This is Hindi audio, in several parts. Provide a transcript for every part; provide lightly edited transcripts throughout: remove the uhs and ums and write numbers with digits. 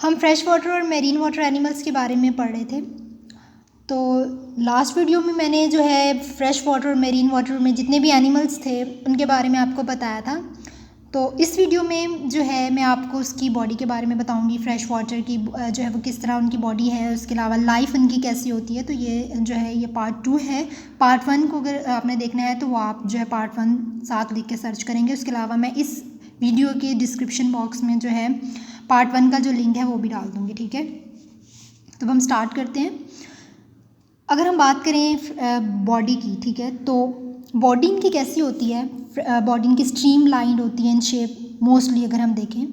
हम फ्रेश वाटर और मेरीन वाटर एनिमल्स के बारे में पढ़ रहे थे। तो लास्ट वीडियो में मैंने जो है फ्रेश वाटर और मेरीन वाटर में जितने भी एनिमल्स थे उनके बारे में आपको बताया था। तो इस वीडियो में जो है मैं आपको उसकी बॉडी के बारे में बताऊंगी। फ्रेश वाटर की जो है वो किस तरह उनकी बॉडी है, उसके अलावा लाइफ उनकी कैसी होती है। तो ये जो है ये पार्ट 2 है। पार्ट 1 को अगर आपने देखना है तो वो आप जो है पार्ट 1 साथ लिख के सर्च करेंगे। उसके अलावा मैं इस वीडियो के डिस्क्रिप्शन बॉक्स में जो है पार्ट 1 का जो लिंक है वो भी डाल दूँगी, ठीक है। तो हम स्टार्ट करते हैं। अगर हम बात करें बॉडी की, ठीक है, तो बॉडी इनकी कैसी होती है। बॉडी इनकी स्ट्रीम लाइंड होती है इन शेप मोस्टली अगर हम देखें,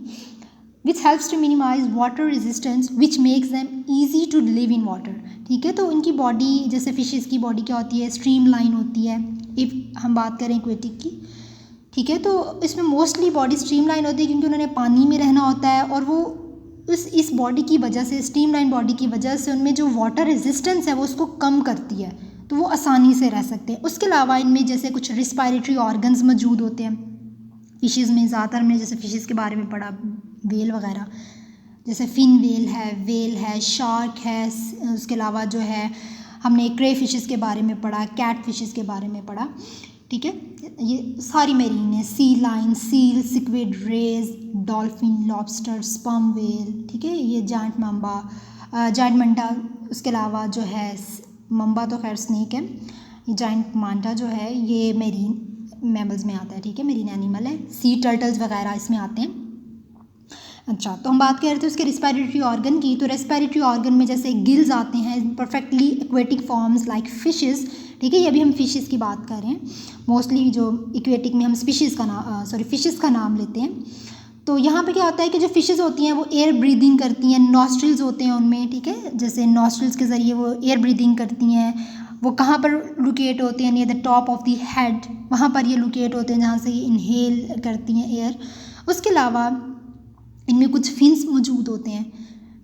which helps to minimize water resistance which makes them easy to live in water, ठीक है। तो इनकी बॉडी जैसे फिशेस की बॉडी क्या होती है, स्ट्रीम लाइन होती है। इफ़ हम बात करें एक्वेटिक की, ठीक है, तो इसमें मोस्टली बॉडी स्ट्रीम लाइन होती है क्योंकि उन्होंने पानी में रहना होता है और वो इस बॉडी की वजह से, स्ट्रीम लाइन बॉडी की वजह से उनमें जो वाटर रेजिस्टेंस है वो उसको कम करती है, तो वो आसानी से रह सकते हैं। उसके अलावा इनमें जैसे कुछ रिस्पायरेटरी ऑर्गन्स मौजूद होते हैं फिशेस में। ज़्यादातर हमने जैसे फिशेस के बारे में पढ़ा, वेल वगैरह, जैसे फिन वेल है, शार्क है। उसके अलावा जो है हमने क्रे फिशेस के बारे में पढ़ा, कैट फिशेस के बारे में पढ़ा, ठीक है। ये सारी मेरीन है, sea lion, seal, squid, rays, dolphin, lobster, sperm whale, ठीक है। ये जायंट मम्बा, जायंट मंटा। उसके अलावा जो है मम्बा तो खैर स्नेक है, ये जायंट मांटा जो है ये मेरीन मैमल्स में आता है, ठीक है, मेरीन एनिमल है। सी टर्टल्स वगैरह इसमें आते हैं। अच्छा, तो हम बात कर रहे थे उसके रिस्पायरेटरी ऑर्गन की। तो रेस्पायरेटरी ऑर्गन में जैसे गिल्स आते हैं, perfectly aquatic forms like fishes, ठीक है। ये अभी हम फिशेस की बात कर रहे हैं। मोस्टली जो इक्वेटिक में हम फिशेस का नाम लेते हैं। तो यहाँ पे क्या होता है कि जो फिशेस होती हैं वो एयर ब्रीदिंग करती हैं, नॉस्ट्रिल्स होते हैं उनमें, ठीक है। जैसे नॉस्ट्रिल्स के ज़रिए वो एयर ब्रीदिंग करती हैं। वो कहाँ पर लोकेट होते हैं, near the top of the head, वहाँ पर ये लोकेट होते हैं जहाँ से ये इनहेल करती हैं एयर। उसके अलावा इनमें कुछ फिन्स मौजूद होते हैं,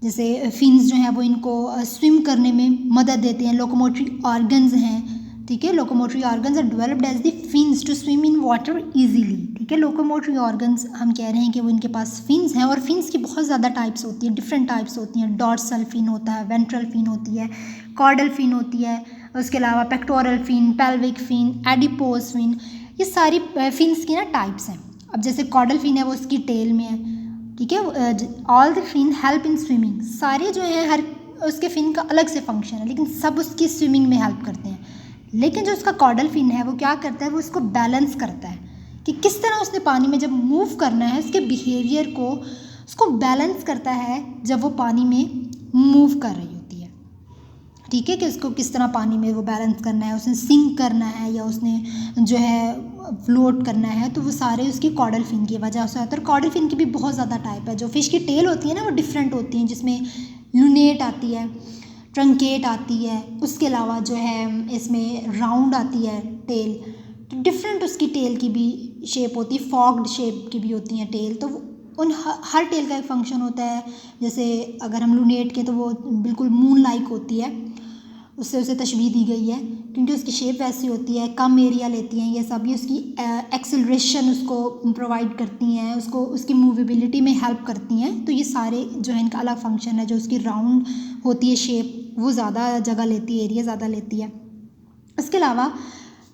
जैसे फिन्स जो हैं वो इनको स्विम करने में मदद देते हैं। लोकोमोटरी ऑर्गन्स हैं, ठीक है। Locomotory organs are developed as the fins to swim in water easily, ठीक है। लोकोमोटरी ऑर्गन्स हम कह रहे हैं कि वो इनके पास फिन्स हैं। और फिन्स की बहुत ज़्यादा टाइप्स होती हैं, डिफरेंट टाइप्स होती हैं। डॉर्सल फिन होता है, वेंट्रल फिन होती है, कॉर्डल फिन होती है। उसके अलावा pectoral fin, pelvic fin, adipose fin, ये सारी फिन्स की ना टाइप्स हैं। अब जैसे कॉर्डल फिन है वो उसकी टेल में है, ठीक है। All the fin help in swimming, सारे जो हैं हर उसके फिन का अलग से फंक्शन है लेकिन सब उसकी स्विमिंग में हेल्प करते हैं। लेकिन जो उसका कॉर्डल फिन है वो क्या करता है, वो उसको बैलेंस करता है कि किस तरह उसने पानी में जब मूव करना है, उसके बिहेवियर को उसको बैलेंस करता है जब वो पानी में मूव कर रही होती है, ठीक है। कि उसको किस तरह पानी में वो बैलेंस करना है, उसने सिंक करना है या उसने जो है फ्लोट करना है, तो वो सारे उसकी कॉर्डल फिन की वजह से होता है। और कॉर्डल फिन की भी बहुत ज़्यादा टाइप है। जो फिश की टेल होती है ना वो डिफरेंट होती हैं, जिसमें लूनेट आती है, ट्रंकेट आती है। उसके अलावा जो है इसमें राउंड आती है टेल, तो डिफरेंट उसकी टेल की भी शेप होती है, फॉग्ड शेप की भी होती हैं टेल। तो उन हर टेल का एक फंक्शन होता है। जैसे अगर हम लूनेट के, तो वो बिल्कुल मून लाइक होती है, उससे उसे तशबीह दी गई है क्योंकि उसकी शेप वैसी होती है, कम एरिया लेती हैं ये सब। ये उसकी एक्सेलरेशन उसको प्रोवाइड करती हैं, उसको उसकी मूवेबिलिटी में हेल्प करती हैं। तो ये सारे जो है इनका अलग फंक्शन है। जो उसकी राउंड होती है शेप, वो ज़्यादा जगह लेती है, एरिया ज़्यादा लेती है। इसके अलावा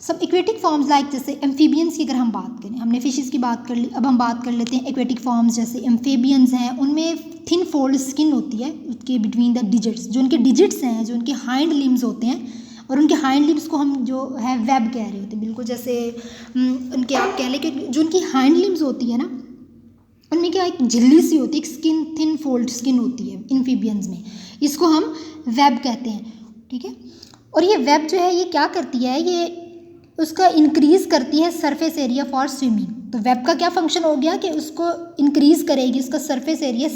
सब एक्वेटिक फॉर्म्स लाइक जैसे एम्फीबियंस की अगर हम बात करें, हमने फिशेस की बात कर ली, अब हम बात कर लेते हैं एक्वेटिक फॉर्म्स। जैसे एम्फीबियंस हैं, उनमें थिन फोल्ड स्किन होती है उसके बिटवीन द डिजिट्स। जो उनके डिजिट्स हैं, जो उनके हाइंड लिम्स होते हैं, और उनके हाइंड लिम्स को हम जो है वेब कह रहे होते हैं, बिल्कुल जैसे उनके आप कह लें कि जो उनकी हाइंड लिम्स होती है ना, उनमें क्या एक झिल्ली सी होती है, एक स्किन, थिन फोल्ड स्किन होती है एम्फीबियंस में। इसको हम वेब कहते हैं, ठीक है। और ये वेब जो है ये क्या करती है, ये उसका इंक्रीज़ करती है सरफेस एरिया फॉर स्विमिंग। तो वेब का क्या फंक्शन हो गया कि उसको इंक्रीज़ करेगी उसका सरफेस एरिया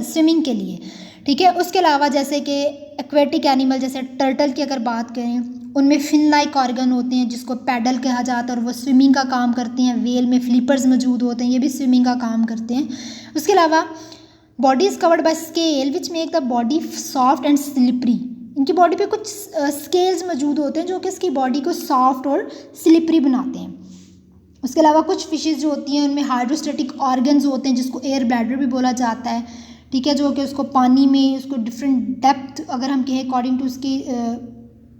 स्विमिंग के लिए, ठीक है। उसके अलावा जैसे कि एक्वेटिक एनिमल जैसे टर्टल की अगर बात करें, उनमें फिन लाइक ऑर्गन होते हैं जिसको पैडल कहा जाता है और वो स्विमिंग का काम करते हैं। वेल में फ्लिपर्स मौजूद होते हैं, ये भी स्विमिंग का काम करते हैं। उसके अलावा body is covered by scale which make the body soft and slippery. इनकी बॉडी पे कुछ स्केल्स मौजूद होते हैं जो कि इसकी बॉडी को सॉफ्ट और स्लिपरी बनाते हैं। उसके अलावा कुछ फिशेस जो होती हैं उनमें हाइड्रोस्टेटिक ऑर्गन्स होते हैं जिसको एयर ब्लैडर भी बोला जाता है, ठीक है, जो कि उसको पानी में उसको डिफरेंट डेप्थ अगर हम कहें अकॉर्डिंग टू उसकी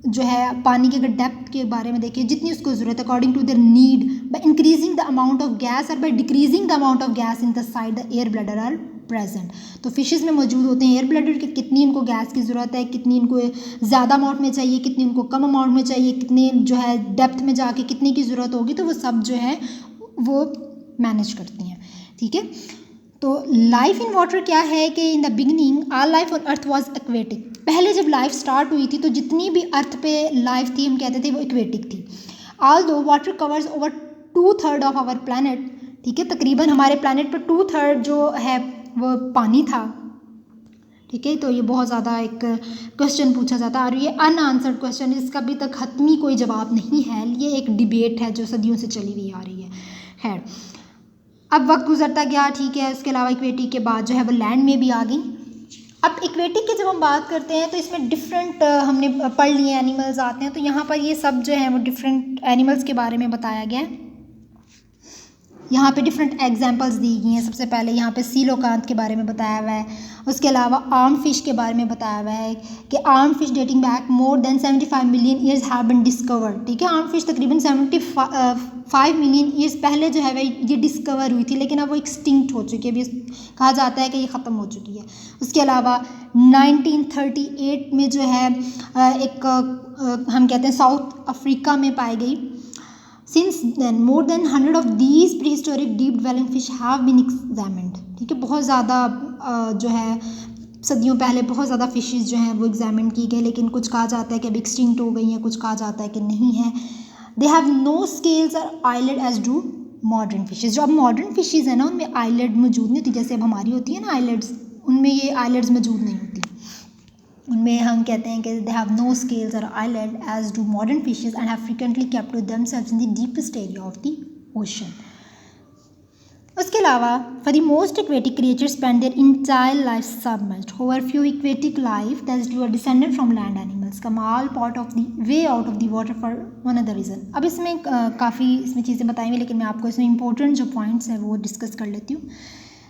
जो है पानी के अगर डेप्थ के बारे में देखें जितनी उसको ज़रूरत है according to their need, by increasing the amount of gas और by decreasing the amount of gas in the side the air bladder are present. तो फिशेस में मौजूद होते हैं एयर ब्लैडर के, कितनी इनको गैस की ज़रूरत है, कितनी इनको ज़्यादा अमाउंट में चाहिए, कितनी इनको कम अमाउंट में चाहिए, कितने जो है डेप्थ में जाके कितने की ज़रूरत होगी, तो वो सब जो है वो मैनेज करती हैं। ठीक है, तो लाइफ इन वाटर क्या है कि in the beginning all life on earth was aquatic. पहले जब लाइफ स्टार्ट हुई थी तो जितनी भी अर्थ पे लाइफ थी हम कहते थे वो एक्वेटिक थी। Although water covers over 2/3 of our planet, ठीक है, तकरीबन हमारे प्लानट पर 2/3 जो है वो पानी था। ठीक है, तो ये बहुत ज़्यादा एक क्वेश्चन पूछा जाता है और ये अनआंसर्ड क्वेश्चन, इसका अभी तक हतमी कोई जवाब नहीं है। ये एक डिबेट है जो सदियों से चली हुई आ रही है। खैर, अब वक्त गुजरता गया, ठीक है, उसके अलावा इक्वेटिक के बाद जो है वो लैंड में भी आ गई। अब इक्वेटिक की जब हम बात करते हैं तो इसमें डिफरेंट हमने पढ़ लिए एनिमल्स आते हैं, तो यहाँ पर ये सब जो है वो डिफरेंट एनिमल्स के बारे में बताया गया है। यहाँ पे डिफरेंट एग्जांपल्स दी गई हैं। सबसे पहले यहाँ पे सीलोकांत के बारे में बताया हुआ है, उसके अलावा आर्म फिश के बारे में बताया हुआ है कि arm fish dating back more than 75 million years have been discovered. ठीक है, आर्म फिश तकरीबन 75 मिलियन ईयर्स पहले जो है वह ये डिस्कवर हुई थी, लेकिन अब वो एक्सटिंक्ट हो चुकी है, अभी कहा जाता है कि ये ख़त्म हो चुकी है। उसके अलावा 1938 में जो है एक हम कहते हैं साउथ अफ्रीका में पाई गई। Since then, more than 100 of these prehistoric deep dwelling fish have been examined। ठीक है, बहुत ज़्यादा जो है सदियों पहले बहुत ज़्यादा फिशेस जो हैं वो एग्जामिन की गई, लेकिन कुछ कहा जाता है कि अब एक्सटिंक्ट हो गई हैं, कुछ कहा जाता है कि नहीं है। They have no scales or eyelids as do modern fishes. जो अब मॉडर्न फिशेस है ना उनमें आईलेट मौजूद नहीं होती, जैसे अब हमारी होती है ना आईलेट्स, उनमें ये आईलेट्स मौजूद नहीं होती। उनमें हम कहते हैं कि they have no scales or eyelids as do modern fishes and have frequently kept to themselves in the deepest area of the ocean. उसके अलावा for the most aquatic creatures spend their entire life submerged. However few aquatic life that you are descended from land animals come all part of the way out of the water for one other reason. अब इसमें काफ़ी इसमें चीज़ें बताई हुई, लेकिन मैं आपको इसमें इंपॉर्टेंट जो पॉइंट्स हैं वो डिस्कस कर लेती हूँ।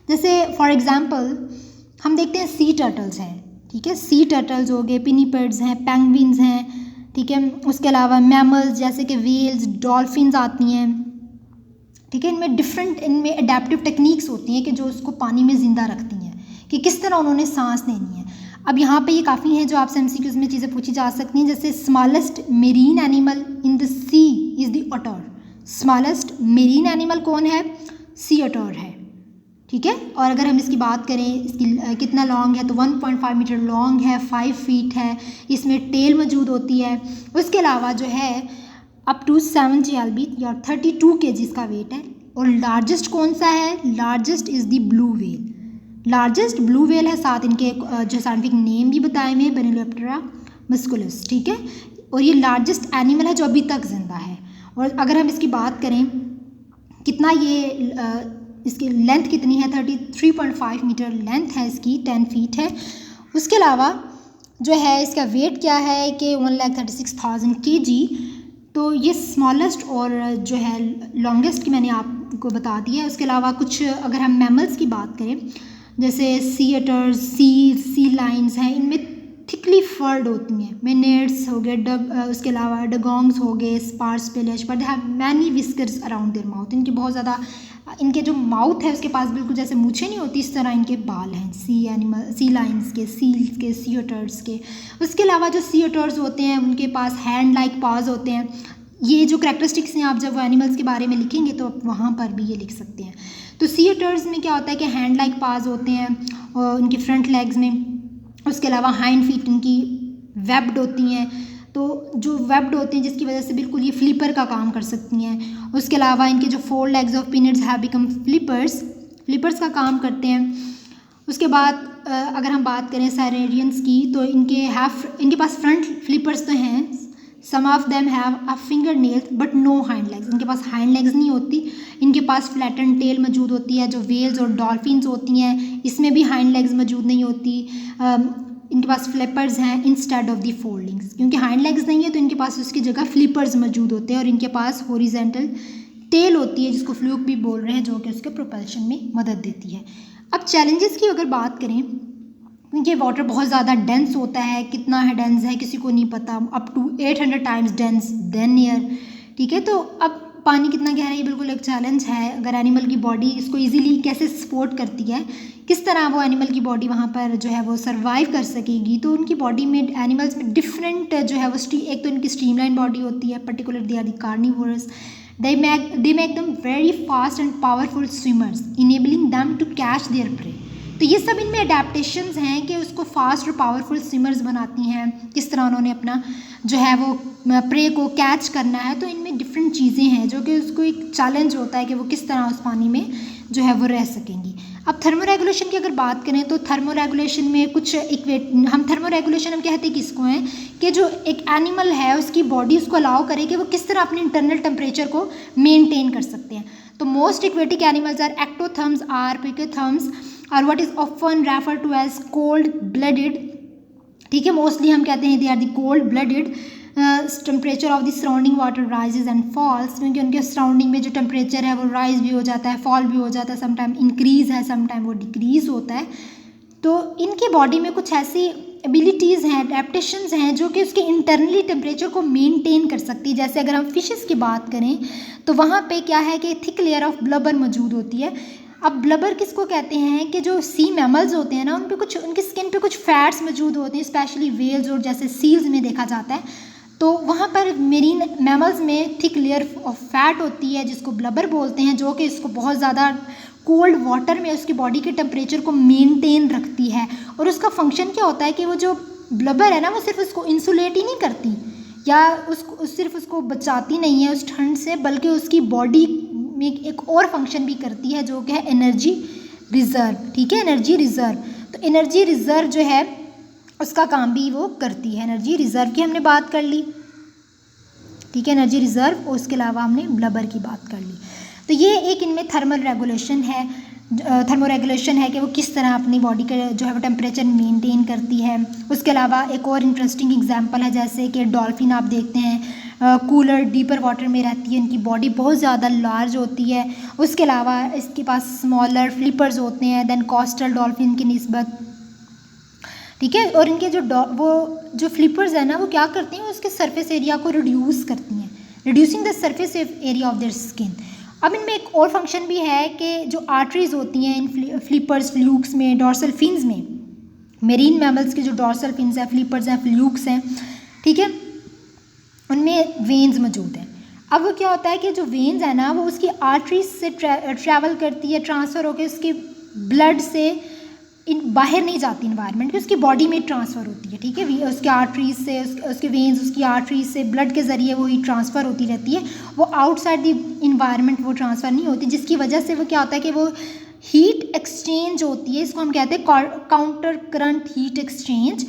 जैसे फॉर एग्जाम्पल हम देखते हैं सी टर्टल्स हैं, ठीक है, सी टर्टल्स हो गए, पिनीपर्ड्स हैं, पेंगुइन्स हैं, ठीक है, उसके अलावा मैमल्स जैसे कि व्हेल्स, डॉल्फिन्स आती हैं। ठीक है, इनमें डिफरेंट इनमें अडेप्टिव टेक्निक्स होती हैं कि जो उसको पानी में ज़िंदा रखती हैं कि किस तरह उन्होंने सांस लेनी है। अब यहाँ पे ये काफ़ी हैं जो आपसे एमसीक्यूज़ में चीज़ें पूछी जा सकती हैं, जैसे smallest marine animal in the sea is the otter. Smallest marine animal कौन है? सी ऑटर है। ठीक है, और अगर हम इसकी बात करें इसकी कितना लॉन्ग है तो 1.5 मीटर लॉन्ग है, 5 फीट है, इसमें टेल मौजूद होती है। उसके अलावा जो है अप टू 70 lb या 32 kg इसका वेट है। और लार्जेस्ट कौन सा है? Largest is the blue whale. Largest blue whale है, साथ इनके जो साइंटिफिक नेम भी बताए हुए हैं, बेनिलोप्टेरा मस्कुलस। ठीक है, और ये लार्जेस्ट एनिमल है जो अभी तक जिंदा है। और अगर हम इसकी बात करें कितना ये इसकी लेंथ कितनी है, 33.5 मीटर लेंथ है इसकी, 10 फीट है। उसके अलावा जो है इसका वेट क्या है कि 1,36,000 kg। तो ये स्मॉलेस्ट और जो है लॉन्गेस्ट की मैंने आपको बता दिया है। उसके अलावा कुछ अगर हम मैमल्स की बात करें जैसे सी अटर्स, सी लाइन्स हैं, इनमें थिकली फर्ड होती हैं। मेनेट्स हो गए, उसके अलावा डगोंग्स हो गए, स्पार्स पेलेज, but they have many whiskers around their mouth. इनके बहुत ज़्यादा इनके जो माउथ है उसके पास बिल्कुल जैसे मूछें नहीं होती, इस तरह इनके बाल हैं सी लाइन्स के, सील्स के, सी ऑटर्स के। उसके अलावा जो सी ऑटर्स होते हैं उनके पास हैंड लाइक पाज होते हैं। ये जो करैक्टरिस्टिक्स हैं आप जब वो एनिमल्स के बारे में लिखेंगे तो आप वहाँ पर भी ये लिख सकते हैं। तो सी ऑटर्स में क्या होता है कि हैंड लाइक पाज होते हैं और उनकी फ्रंट लेग्स में। उसके अलावा हाइंड फीट उनकी वेब्ड होती हैं, तो जो वेब्ड होते हैं जिसकी वजह से बिल्कुल ये फ्लिपर का काम कर सकती हैं। उसके अलावा इनके जो 4 legs of pinnipeds have become flippers का काम करते हैं। उसके बाद अगर हम बात करें सैरेरियंस की तो इनके पास फ्रंट फ्लिपर्स तो हैं, some of them have a finger nails but no hind legs. इनके पास हाइंड लेग्स नहीं होती, इनके पास फ्लैटन टेल मौजूद होती है। जो वेल्स और डॉल्फिन्स होती हैं इसमें भी हाइंड लेग्स मौजूद नहीं होती। इनके पास फ्लिपर्स हैं इंस्टेड ऑफ दी फोल्डिंग्स, क्योंकि हाइंड लेग्स नहीं है तो इनके पास उसकी जगह फ्लिपर्स मौजूद होते हैं। और इनके पास हॉरिजॉन्टल टेल होती है जिसको फ्लूक भी बोल रहे हैं, जो कि उसके प्रोपल्शन में मदद देती है। अब चैलेंजेस की अगर बात करें, क्योंकि वाटर बहुत ज़्यादा डेंस होता है, कितना है डेंस है किसी को नहीं पता, up to 800 times dense than air, ठीक है। तो अब पानी कितना गहरा है ये बिल्कुल एक चैलेंज है। अगर एनिमल की बॉडी इसको इजीली कैसे सपोर्ट करती है, किस तरह वो एनिमल की बॉडी वहाँ पर जो है वो सर्वाइव कर सकेगी, तो उनकी बॉडी में एनिमल्स में डिफरेंट जो है वो एक तो इनकी स्ट्रीमलाइन बॉडी होती है, particular they are the carnivorous, they make them very fast and powerful swimmers, enabling them to catch their prey। तो ये सब इनमें अडेप्टेशंस हैं कि उसको फास्ट और पावरफुल स्विमर्स बनाती हैं, किस तरह उन्होंने अपना जो है वो प्रे को कैच करना है। तो इनमें डिफरेंट चीज़ें हैं जो कि उसको एक चैलेंज होता है कि वो किस तरह उस पानी में जो है वो रह सकेंगी। अब थर्मोरेगुलेशन की अगर बात करें तो थर्मोरेगुलेशन में कुछ थर्मोरेगुलेशन हम कहते हैं किसको हैं कि जो एक एनिमल है उसकी बॉडी उसको अलाउ करे कि वो किस तरह अपने इंटरनल टेम्परेचर को मेंटेन कर सकते हैं। तो most aquatic animals are ectotherms, or poikilotherms और what is often refer to as cold blooded, ठीक है। मोस्टली हम कहते हैं they are the cold blooded. Temperature of the surrounding water rises and falls, क्योंकि उनके सराउंडिंग में जो टेम्परेचर है वो राइज भी हो जाता है, फॉल भी हो जाता है, समटाइम इंक्रीज़ है, समटाइम वो डिक्रीज़ होता है। तो इनकी बॉडी में कुछ ऐसी एबिलिटीज़ हैं, एडेप्टेशंस हैं जो कि उसके इंटरनली टेम्परेचर को मेंटेन कर सकती है। जैसे अगर हम फिशेस की बात करें तो वहाँ पे क्या है कि थिक लेयर ऑफ ब्लबर मौजूद होती है। अब ब्लबर किसको कहते हैं कि जो सी मैमल्स होते हैं ना, उन पे कुछ उनकी स्किन पे कुछ फैट्स मौजूद होते हैं, स्पेशली वेल्स और जैसे सील्स में देखा जाता है। तो वहाँ पर मेरीन मैमल्स में थिक लेयर ऑफ फैट होती है जिसको ब्लबर बोलते हैं, जो कि इसको बहुत ज़्यादा कोल्ड वाटर में उसकी बॉडी के टेम्परेचर को मेंटेन रखती है। और उसका फंक्शन क्या होता है कि वो जो ब्लबर है ना वो सिर्फ उसको इंसुलेट ही नहीं करती या उसको सिर्फ उसको बचाती नहीं है उस ठंड से, बल्कि उसकी बॉडी में एक और फंक्शन भी करती है जो कि है एनर्जी रिजर्व, ठीक है, एनर्जी रिजर्व। तो एनर्जी रिजर्व जो है उसका काम भी वो करती है। एनर्जी रिजर्व की हमने बात कर ली, ठीक है, एनर्जी रिजर्व, और उसके अलावा हमने ब्लबर की बात कर ली। तो ये एक इनमें थर्मल रेगुलेशन है, थर्मोरेगुलेशन है कि वो किस तरह अपनी बॉडी का जो है वो टेम्परेचर मेंटेन करती है। उसके अलावा एक और इंटरेस्टिंग एग्जांपल है जैसे कि डॉल्फिन आप देखते हैं कूलर डीपर वाटर में रहती है, इनकी बॉडी बहुत ज़्यादा लार्ज होती है। उसके अलावा इसके पास स्मॉलर फ्लिपर्स होते हैं देन कोस्टल डॉल्फिन की निस्बत, ठीक है। और इनके जो फ्लिपर्स है ना वो क्या करती हैं, उसके सरफेस एरिया को रिड्यूस करती हैं, reducing the surface area of their skin. अब इनमें एक और फंक्शन भी है कि जो आर्टरीज होती हैं इन फ्लिपर्स फ्लूक्स में, डॉर्सल फिन्स में, मेरीन मैमल्स के जो डॉर्सल फिन्स हैं, फ्लिपर्स हैं, फ्लूक्स हैं, ठीक है, उनमें वेन्स मौजूद हैं। अब वो क्या होता है कि जो वेन्स है ना वो उसकी आर्टरीज से ट्रैवल करती है, ट्रांसफ़र होकर उसके ब्लड से बाहर नहीं जाती इन्वायरमेंट की, उसकी बॉडी में ट्रांसफ़र होती है, ठीक है। उसके आर्टरीज से उसके वेन्स उसकी आर्टरीज से ब्लड के ज़रिए वो ही ट्रांसफ़र होती रहती है, वो आउटसाइड द इन्वायरमेंट वो ट्रांसफ़र नहीं होती, जिसकी वजह से वो क्या होता है कि वो हीट एक्सचेंज होती है, इसको हम कहते हैं काउंटर करंट हीट एक्सचेंज।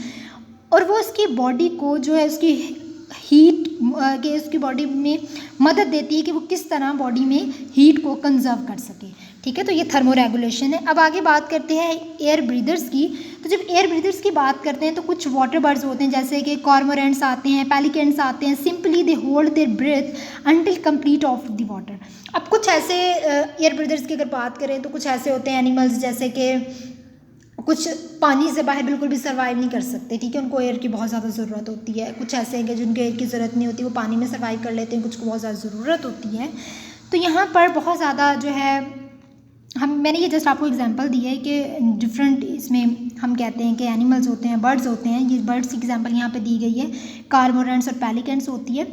और वो उसकी बॉडी को जो है उसकी हीट के उसकी बॉडी में मदद देती है कि वो किस तरह बॉडी में हीट को कंजर्व कर सके, ठीक है। तो ये थर्मोरेगुलेशन है। अब आगे बात करते हैं एयर ब्रीदर्स की। तो जब एयर ब्रीदर्स की बात करते हैं तो कुछ वाटर बर्ड्स होते हैं जैसे कि कॉर्मोरेंट्स आते हैं, पेलिकन्स आते हैं, simply they hold their breath until complete of the water. अब कुछ ऐसे एयर ब्रीदर्स की अगर बात करें तो कुछ ऐसे होते हैं एनिमल्स जैसे कि कुछ पानी से बाहर बिल्कुल भी सर्वाइव नहीं कर सकते, ठीक है, उनको एयर की बहुत ज़्यादा ज़रूरत होती है। कुछ ऐसे हैं कि जिनको एयर की ज़रूरत नहीं होती, वो पानी में सर्वाइव कर लेते हैं, कुछ को बहुत ज़्यादा ज़रूरत होती है। तो यहाँ पर बहुत ज़्यादा जो है मैंने ये जस्ट आपको एग्जांपल दिया है कि डिफरेंट इसमें हम कहते हैं कि एनिमल्स होते हैं, बर्ड्स होते हैं, ये बर्ड्स की एग्जांपल यहाँ पे दी गई है, कार्मोरेंट्स और पेलिकन्स होती है,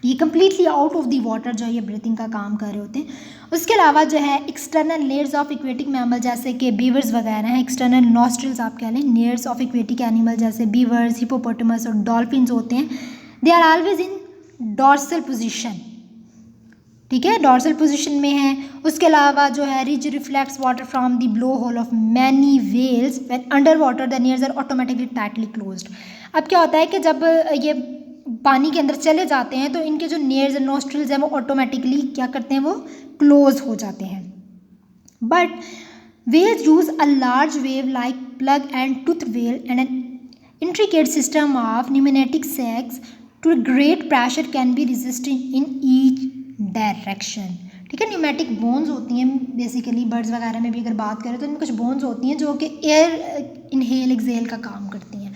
ये completely out of the water जो है ये ब्रीथिंग का काम कर रहे होते हैं। उसके अलावा जो है external layers of aquatic mammal जैसे कि बीवर्स वगैरह हैं, एक्सटर्नल नॉस्ट्रिल्स आप कह लें, लेयर्स ऑफ एक्वेटिक एनिमल जैसे बीवर्स, हिपोपोटामस और डॉल्फिन्स होते हैं, they are always in dorsal position, ठीक है, डॉर्सल पोजीशन में है। उसके अलावा जो है ridge reflects water from the blow hole of many whales when under water the nares are automatically tightly closed. अब क्या होता है कि जब ये पानी के अंदर चले जाते हैं तो इनके जो नीयर्स एंड नोस्ट्रिल्स हैं वो ऑटोमेटिकली क्या करते हैं, वो क्लोज हो जाते हैं। But whales use a large valve like plug and tooth well and an intricate system of pneumatic sacs to great pressure can be resistant in each direction, ठीक है। न्यूमेटिक बोन्स होती हैं बेसिकली बर्ड्स वगैरह में भी अगर बात करें तो इनमें कुछ बोन्स होती हैं जो कि एयर इनहेल एक्सेल का काम करती हैं,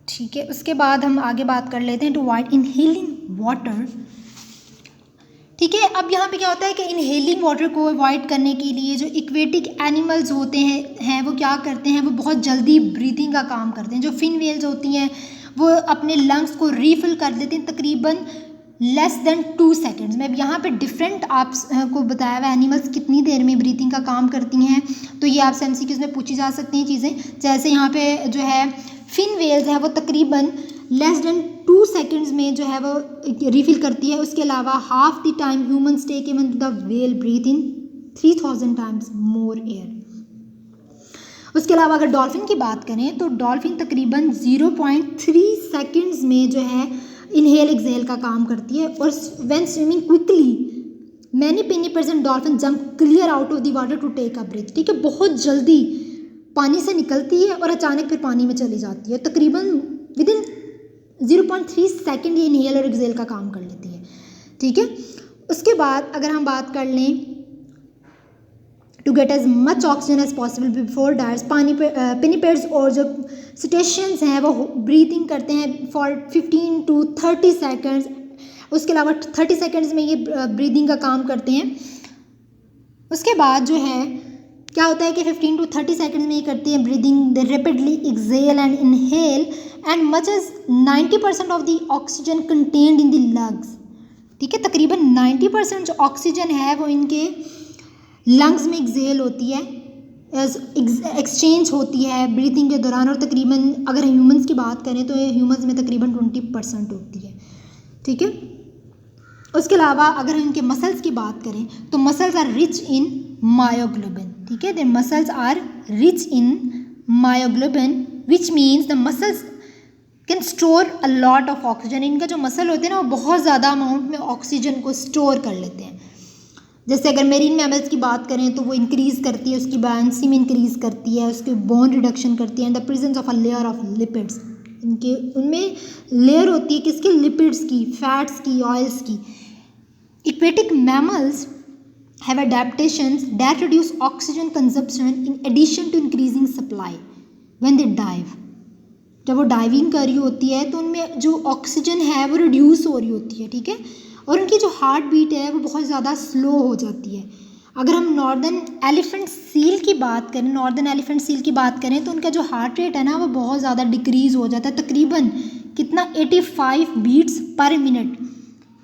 ठीक है। उसके बाद हम आगे बात कर लेते हैं टू अवॉइड इनहेलिंग वाटर, ठीक है। अब यहाँ पे क्या होता है कि इनहेलिंग वाटर को अवॉइड करने के लिए जो एक्वेटिक एनिमल्स होते हैं वो क्या करते हैं, वो बहुत जल्दी ब्रीथिंग का काम करते हैं। जो फिन वेल्स होती हैं वो अपने लंग्स को रीफिल कर देते हैं तकरीबन लेस देन 2 सेकेंड्स में। अब यहाँ पे डिफरेंट आपको बताया हुआ एनिमल्स कितनी देर में ब्रीथिंग का काम करती हैं, तो ये आपसे MCQs में पूछी जा सकती हैं चीज़ें। जैसे यहाँ पे जो है फिन वेल्स है वो तकरीबन लेस देन 2 सेकेंड्स में जो है वो रिफिल करती है। उसके अलावा half the time humans take even the whale breathe in 3000 times more air. उसके अलावा अगर डॉल्फिन की बात करें तो डॉल्फिन तकरीबन 0.3 सेकेंड्स में जो है इनहेल एक्सेल का काम करती है। और when swimming quickly many penny percent dolphin jump clear out of the water to take a breath, ठीक है। बहुत जल्दी पानी से निकलती है और अचानक फिर पानी में चली जाती है। तकरीबन विद इन 0.3 सेकेंड ये इनहेल और एक्सेल का काम कर लेती है, ठीक है। उसके बाद अगर हम बात कर लें to get as much oxygen as possible before dives, pinnipeds और जो सिटेशियंस हैं वो ब्रीथिंग करते हैं फॉर 15 to 30 सेकेंड्स। उसके अलावा 30 सेकेंड्स में ये ब्रीदिंग का काम करते हैं। उसके बाद जो है क्या होता है कि 15 to 30 सेकेंड्स में ये करते हैं breathing, they rapidly exhale and inhale and much as 90% of the oxygen contained in the lungs, ठीक है। तकरीबन 90% जो ऑक्सीजन है वो इनके लंग्स में एक्सेल होती है, एक्सचेंज होती है ब्रीथिंग के दौरान। और तकरीबन अगर ह्यूमंस की बात करें तो ह्यूमंस में तकरीबन 20% होती है, ठीक है। उसके अलावा अगर हम इनके मसल्स की बात करें तो muscles are rich in myoglobin, ठीक है। The muscles are rich in myoglobin which means the muscles can store a lot of oxygen. इनका जो मसल होते हैं ना वो बहुत ज़्यादा अमाउंट में ऑक्सीजन को स्टोर कर लेते हैं। जैसे अगर मेरीन मैमल्स की बात करें तो वो इंक्रीज़ करती है, उसकी बायंसी में इंक्रीज़ करती है, उसके बोन रिडक्शन करती है, and the presence of a layer of lipids, इनके उनमें लेयर होती है किसके, लिपिड्स की, फैट्स की, ऑयल्स की। Aquatic mammals have adaptations that reduce oxygen consumption in addition to increasing supply when they dive। जब वो डाइविंग कर रही होती है तो उनमें जो ऑक्सीजन है वो रिड्यूस हो रही होती है, ठीक है। और उनकी जो हार्ट बीट है वो बहुत ज़्यादा स्लो हो जाती है। अगर हम नॉर्दर्न एलिफेंट सील की बात करें तो उनका जो हार्ट रेट है ना वो बहुत ज़्यादा डिक्रीज़ हो जाता है, तकरीबन कितना 85 बीट्स पर मिनट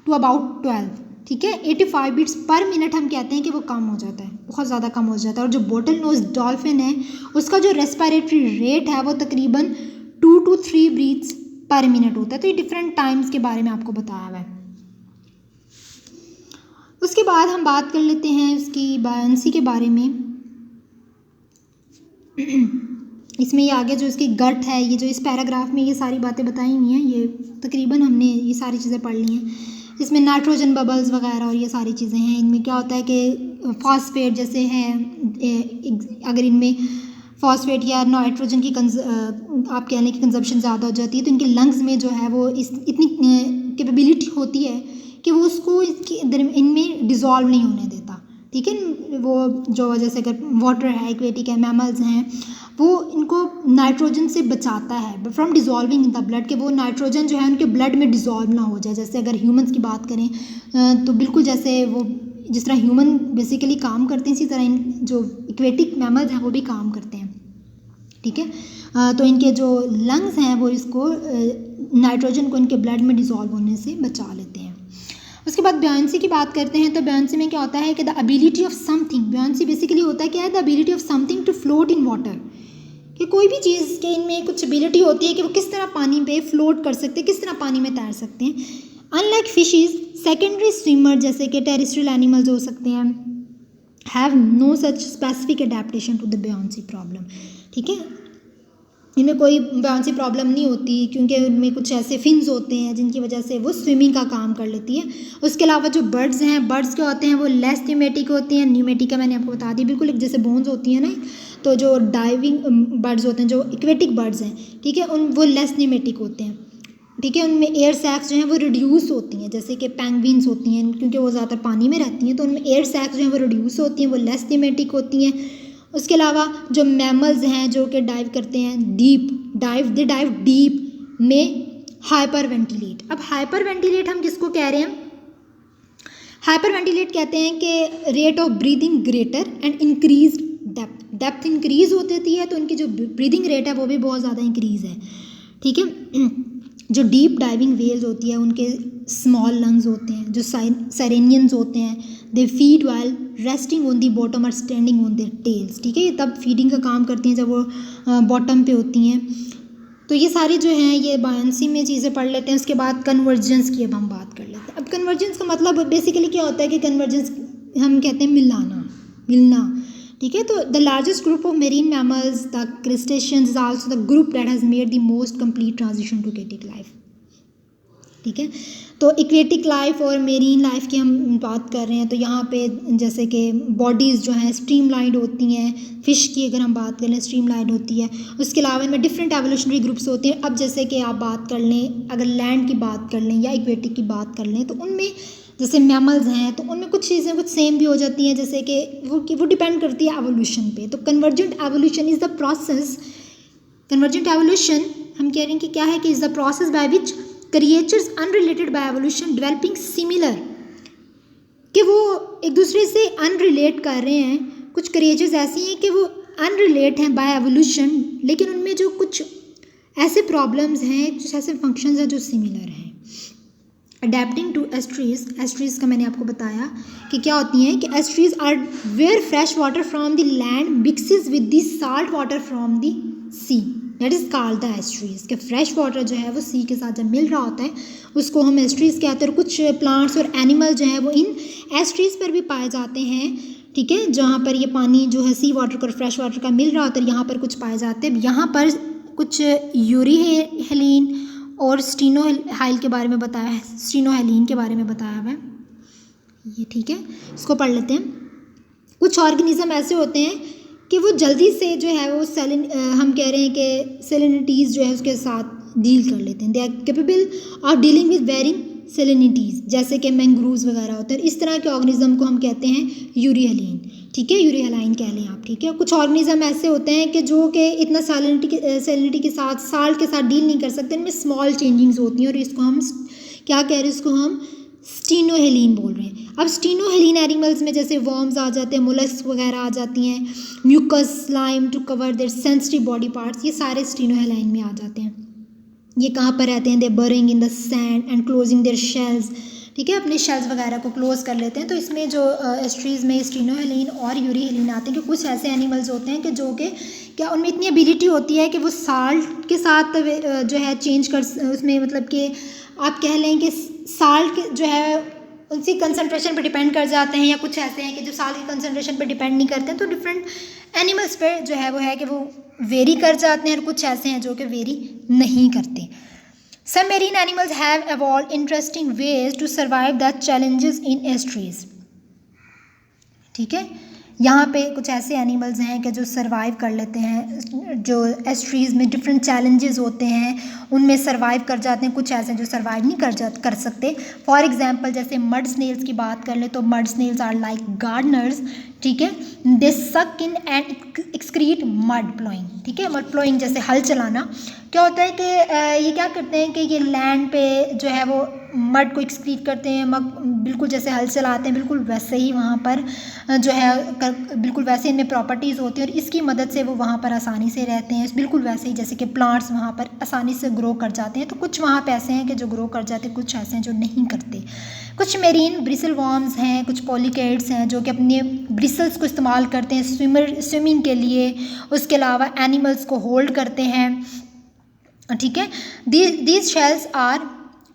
टू अबाउट 12, ठीक है। 85 बीट्स पर मिनट हम कहते हैं कि वो कम हो जाता है, बहुत ज़्यादा कम हो जाता है। और जो बोटल नोज डॉल्फिन है उसका जो रेस्पिरेटरी रेट है वो तकरीबन 2 to 3 ब्रीथ्स पर मिनट होता है। तो ये डिफरेंट टाइम्स के बारे में आपको बताया हुआ है। उसके बाद हम बात कर लेते हैं उसकी बायंसी के बारे में। इसमें ये आगे जो इसकी गट है, ये जो इस पैराग्राफ में ये सारी बातें बताई हुई हैं, ये तकरीबन हमने ये सारी चीज़ें पढ़ ली हैं। इसमें नाइट्रोजन बबल्स वगैरह और ये सारी चीज़ें हैं। इनमें क्या होता है कि फॉस्फेट जैसे हैं, अगर इनमें फॉस्फेट या नाइट्रोजन की आप कह लें कि कंजप्शन ज़्यादा हो जाती है तो इनके लंग्स में जो है वो इतनी कैपेबिलिटी होती है कि वो उसको इनमें डिज़ोल्व नहीं होने देता, ठीक है। वो जो जैसे अगर वाटर है, एक्वेटिक है, मैमल्स हैं, वो इनको नाइट्रोजन से बचाता है फ्रॉम डिज़ोल्विंग इन द ब्लड, कि वो नाइट्रोजन जो है उनके ब्लड में डिज़ोल्व ना हो जाए। जैसे अगर ह्यूमंस की बात करें तो बिल्कुल जैसे वो जिस तरह ह्यूमन बेसिकली काम करते हैं इसी तरह इन जो एक्वेटिक मैमल्स हैं वो भी काम करते हैं, ठीक है। तो इनके जो लंग्स हैं वो इसको नाइट्रोजन को इनके ब्लड में डिज़ोल्व होने से बचा लेते हैं। उसके बाद ब्यायंसी की बात करते हैं तो ब्यायंसी में क्या होता है कि the ability of something, buoyancy basically होता है क्या है, the ability of something to float in water, कि कोई भी चीज़ के इनमें कुछ एबिलिटी होती है कि वो किस तरह पानी पे फ्लोट कर सकते हैं, किस तरह पानी में तैर सकते हैं। अनलाइक फिशेस, सेकेंडरी स्विमर जैसे कि टेरेस्ट्रियल एनिमल्स हो सकते हैं, have no such specific adaptation to the buoyancy problem, ठीक है। इनमें कोई ब्यायंसी प्रॉब्लम नहीं होती क्योंकि उनमें कुछ ऐसे फिन्स होते हैं जिनकी वजह से वो स्विमिंग का काम कर लेती है। उसके अलावा जो बर्ड्स हैं, बर्ड्स क्या होते हैं, वो लेस न्यूमेटिक होती हैं। न्यूमेटिक का मैंने आपको बता दी, बिल्कुल एक जैसे बोन्स होती हैं ना, तो जो डाइविंग बर्ड्स होते हैं, जो इक्वेटिक बर्ड्स हैं, ठीक है, वो लेस न्यूमेटिक होते हैं, ठीक है, उनमें एयर सैक्स जो हैं वो रिड्यूस होती हैं, जैसे कि पेंगुइन्स होती हैं, क्योंकि वो ज़्यादातर पानी में रहती हैं तो उनमें एयर सैक्स जो हैं वो रिड्यूस होती हैं, वो लेस थीमेटिक होती हैं। उसके अलावा जो मैमल्स हैं जो कि डाइव करते हैं दे डाइव डीप में हाइपर वेंटिलेट। अब हाइपर वेंटिलेट हम किसको कह रहे हैं? हाइपर वेंटिलेट कहते हैं कि rate of breathing greater and increase depth increase होती है तो उनकी जो ब्रीदिंग रेट है वो भी बहुत ज़्यादा इंक्रीज है। ठीक है, जो डीप डाइविंग वेल्स होती है उनके स्मॉल लंग्स होते हैं, जो साइरेनियंस होते हैं, they feed while resting on the bottom और स्टैंडिंग ऑन देयर टेल्स। ठीक है, ये तब फीडिंग का काम करती हैं जब वो बॉटम पे होती हैं। तो ये सारी जो हैं ये बायंसी में चीज़ें पढ़ लेते हैं। उसके बाद कन्वर्जेंस की अब हम बात कर लेते हैं। अब कन्वर्जेंस का मतलब बेसिकली क्या होता है कि कन्वर्जेंस हम कहते हैं मिलना। ठीक है, तो the largest group of marine mammals the crustaceans is also the group that has made the most complete transition to aquatic life. ठीक है, तो एक्वेटिक लाइफ और मेरीन लाइफ की हम बात कर रहे हैं तो यहाँ पे जैसे कि बॉडीज़ जो हैं स्ट्रीमलाइंड होती हैं, फ़िश की अगर हम बात कर लें स्ट्रीमलाइंड होती है। उसके अलावा इनमें डिफरेंट एवोल्यूशनरी ग्रुप्स होते हैं। अब जैसे कि आप बात कर लें, अगर लैंड की बात कर लें या एक्वेटिक की बात कर लें तो उनमें जैसे मैमल्स हैं तो उनमें कुछ चीज़ें कुछ सेम भी हो जाती हैं, जैसे कि वो डिपेंड करती है एवोल्यूशन पे। तो convergent evolution is the process, convergent evolution हम कह रहे हैं कि क्या है कि is the process by which creatures unrelated by evolution developing similar, कि वो एक दूसरे से अनरिलेट कर रहे हैं। कुछ क्रिएचर्स ऐसी हैं कि वो अनरिलेट हैं बाय एवोल्यूशन, लेकिन उनमें जो कुछ ऐसे प्रॉब्लम्स हैं, कुछ ऐसे फंक्शंस हैं जो सिमिलर हैं। अडेप्टिंग टू एस्ट्रीज का मैंने आपको बताया कि क्या होती हैं कि estuaries are where fresh water from the land mixes with the salt water from the sea, that is called the estuaries. के फ्रेश वाटर जो है वो सी के साथ जब मिल रहा होता है उसको हम एस्ट्रीज कहते हैं। और कुछ प्लांट्स और एनिमल जो है वो इन एस्ट्रीज पर भी पाए जाते हैं। ठीक है, जहाँ पर ये पानी जो है सी वाटर का और फ्रेश वाटर का मिल रहा होता है, यहाँ पर कुछ पाए जाते हैं। यहाँ पर कुछ यूरिहेलिन और स्टीनोहाइल के बारे में बताया है, स्टीनोहेलिन के बारे में बताया हुआ है ये। ठीक है, इसको पढ़ लेते हैं। कुछ ऑर्गेनिज्म ऐसे होते हैं कि वो जल्दी से जो है वो हम कह रहे हैं कि सेलिनिटीज़ जो है उसके साथ डील कर लेते हैं। They are capable of dealing with varying salinities, जैसे कि मैंग्रोव्स वगैरह होते हैं। इस तरह के ऑर्गेनिज्म को हम कहते हैं यूरिहेलिन। ठीक है, यूरिहेलाइन कह लें आप। ठीक है, कुछ ऑर्गेनिज्म ऐसे होते हैं कि जो कि इतना सैलिनिटी के साथ साल्ट के साथ डील नहीं कर सकते, इनमें स्मॉल चेंजिंग्स होती हैं और इसको हम क्या कह रहे हैं, इसको हम स्टीनोहेलिन बोल रहे हैं। अब स्टीनोहेलिन एनिमल्स में जैसे वर्म्स आ जाते हैं, मोलस्क वगैरह आ जाती हैं, mucus slime to cover their sensitive body parts, ये सारे स्टीनोहेलिन में आ जाते हैं। ये कहाँ पर रहते हैं? They burying in the sand and closing their shells. ठीक है, अपने शेल्स वगैरह को क्लोज कर लेते हैं। तो इसमें जो एस्ट्रीज में स्टीनोहेलिन और यूरिहेलिन आते हैं कि कुछ ऐसे एनिमल्स होते हैं कि जो कि क्या उनमें इतनी एबिलिटी होती है कि वो साल्ट के साथ जो है चेंज कर, उसमें मतलब कि आप कह लें कि साल्ट जो है उनकी कंसनट्रेशन पे डिपेंड कर जाते हैं, या कुछ ऐसे हैं कि जो साल्ट की कंसनट्रेशन पे डिपेंड नहीं करते हैं। तो डिफरेंट एनिमल्स पे जो है वो है कि वो वेरी कर जाते हैं और कुछ ऐसे हैं जो कि वेरी नहीं करते। Some marine animals have evolved interesting ways to survive the challenges in estuaries. ठीक है, यहाँ पे कुछ ऐसे एनिमल्स हैं कि जो सर्वाइव कर लेते हैं, जो एस्ट्रीज में डिफरेंट चैलेंजेस होते हैं उनमें सर्वाइव कर जाते हैं। कुछ ऐसे हैं जो सर्वाइव नहीं कर सकते। फॉर एग्जांपल जैसे मड स्नेल्स की बात कर ले तो mud snails are like gardeners. ठीक है, they suck in and excrete mud ploughing. ठीक है, मड प्लोइंग जैसे हल चलाना। क्या होता है कि ये क्या करते हैं कि ये लैंड पे जो है वो मड को एक्सक्रीट करते हैं, बिल्कुल जैसे हल चलाते हैं बिल्कुल वैसे ही वहाँ पर जो है बिल्कुल वैसे इनमें प्रॉपर्टीज़ होती हैं और इसकी मदद से वो वहाँ पर आसानी से रहते हैं। बिल्कुल वैसे ही जैसे कि प्लांट्स वहाँ पर आसानी से ग्रो कर जाते हैं। तो कुछ वहाँ पे ऐसे हैं कि जो ग्रो कर जाते हैं, कुछ ऐसे हैं जो नहीं करते। कुछ मेरीन ब्रिसल वॉर्म्स हैं, कुछ पॉलीकेट्स हैं जो कि अपने ब्रिसल्स को इस्तेमाल करते हैं स्विमिंग के लिए। उसके अलावा एनिमल्स को होल्ड करते हैं। ठीक है, these shells are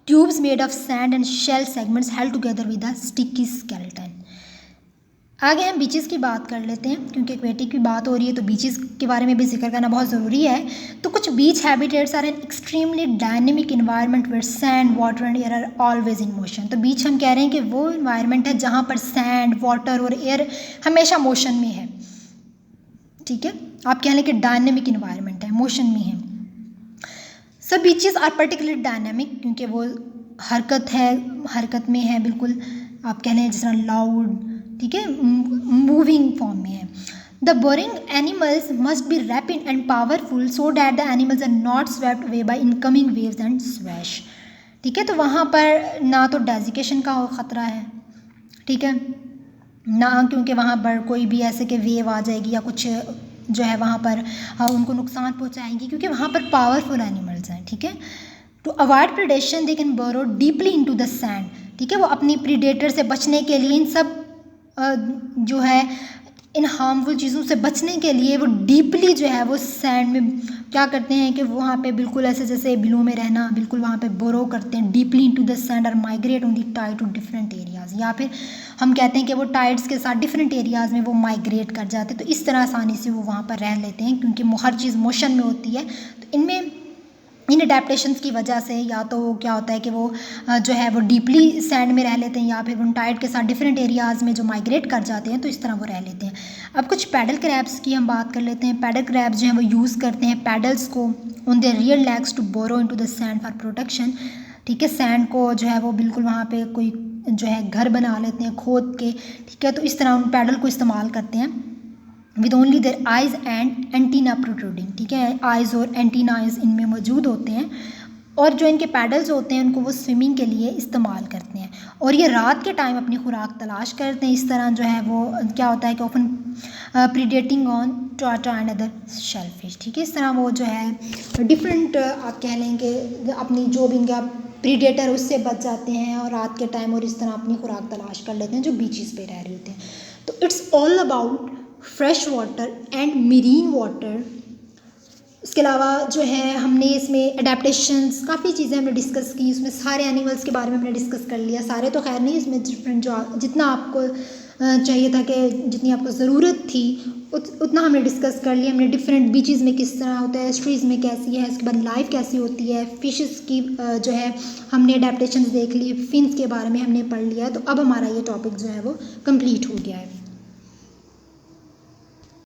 tubes made of sand and shell segments held together with a sticky skeleton. आगे हम बीचेस की बात कर लेते हैं, क्योंकि एक्वेटिक की बात हो रही है तो बीचेस के बारे में भी जिक्र करना बहुत ज़रूरी है। तो कुछ beach habitats are an extremely dynamic environment where sand water and air are always in motion. तो बीच हम कह रहे हैं कि वो इन्वायरमेंट है जहाँ पर सैंड, वाटर और एयर हमेशा मोशन में है। ठीक है, आप कह लें कि डायनेमिक इन्वायरमेंट है, मोशन में है। सब बीचेस आर पर्टिकुलरली डायनामिक, क्योंकि वो हरकत में है, बिल्कुल आप कह लें जिस तरह लाउड, ठीक है, मूविंग फॉर्म में है। The burrowing animals must be rapid and powerful so that the animals are not swept away by incoming waves and swash, ठीक है। तो वहाँ पर ना तो डेजिकेशन का ख़तरा है, ठीक है, ना क्योंकि वहाँ पर कोई भी ऐसे कि वेव आ जाएगी या कुछ जो है वहाँ पर उनको नुकसान पहुँचाएंगी, क्योंकि वहाँ पर पावरफुल एनिमल्स हैं, ठीक है। To avoid predation they can burrow deeply into the sand, ठीक है। वो अपनी प्रीडेटर से बचने के लिए इन सब जो है इन हार्मफुल चीज़ों से बचने के लिए वो डीपली जो है वो सैंड में क्या करते हैं कि वहाँ पे बिल्कुल ऐसे जैसे बिलों में रहना, बिल्कुल वहाँ पे बोरो करते हैं डीपली इनटू द सैंड और migrate on the tide to different areas, या फिर हम कहते हैं कि वो टाइड्स के साथ डिफरेंट एरियाज़ में वो माइग्रेट कर जाते हैं। तो इस तरह आसानी से वो वहाँ पर रह लेते हैं, क्योंकि हर चीज़ मोशन में होती है। तो इनमें इन अडेप्टेशंस की वजह से या तो क्या होता है कि वो जो है वो डीपली सैंड में रह लेते हैं, या फिर उन टाइड के साथ डिफरेंट एरियाज़ में जो माइग्रेट कर जाते हैं, तो इस तरह वो रह लेते हैं। अब कुछ पैडल क्रैब्स की हम बात कर लेते हैं। पैडल क्रैब्स जो हैं वो यूज़ करते हैं पैडल्स को on their rear legs to burrow into the sand for protection, ठीक है। सैंड को जो है वो बिल्कुल वहाँ पे कोई जो है घर बना लेते हैं खोद के, ठीक है। तो इस तरह उन पैडल को इस्तेमाल करते हैं with only there eyes and antenna protruding, ठीक है। आइज़ और एंटीनाज इनमें मौजूद होते हैं, और जो इनके पैडल्स होते हैं उनको वो स्विमिंग के लिए इस्तेमाल करते हैं, और ये रात के टाइम अपनी खुराक तलाश करते हैं। इस तरह जो है वो क्या होता है कि often predating on tata and other shellfish, ठीक है। इस तरह वो जो है डिफरेंट आप कह लेंगे अपनी जो भी इनका प्रीडेटर उससे बच जाते हैं और रात के टाइम, और इस तरह अपनी खुराक तलाश कर लेते हैं जो बीचेस पे रह रहे होते हैं। तो it's all about fresh water and marine water. इसके अलावा जो है हमने इसमें अडेप्टेशंस काफ़ी चीज़ें हमने डिस्कस की, उसमें सारे एनिमल्स के बारे में हमने डिस्कस कर लिया। सारे तो खैर नहीं, इसमें डिफरेंट जो जितना आपको चाहिए था कि जितनी आपको ज़रूरत थी उतना हमने डिस्कस कर लिया। हमने डिफरेंट बीचेस में किस तरह होता है, हिस्ट्रीज़ में कैसी है, उसके बाद लाइफ कैसी होती है, फिशेस की जो है हमने अडेप्टेशंस देख ली, फिन्स के बारे में हमने पढ़ लिया। तो अब हमारा ये टॉपिक जो है वो कंप्लीट हो गया है।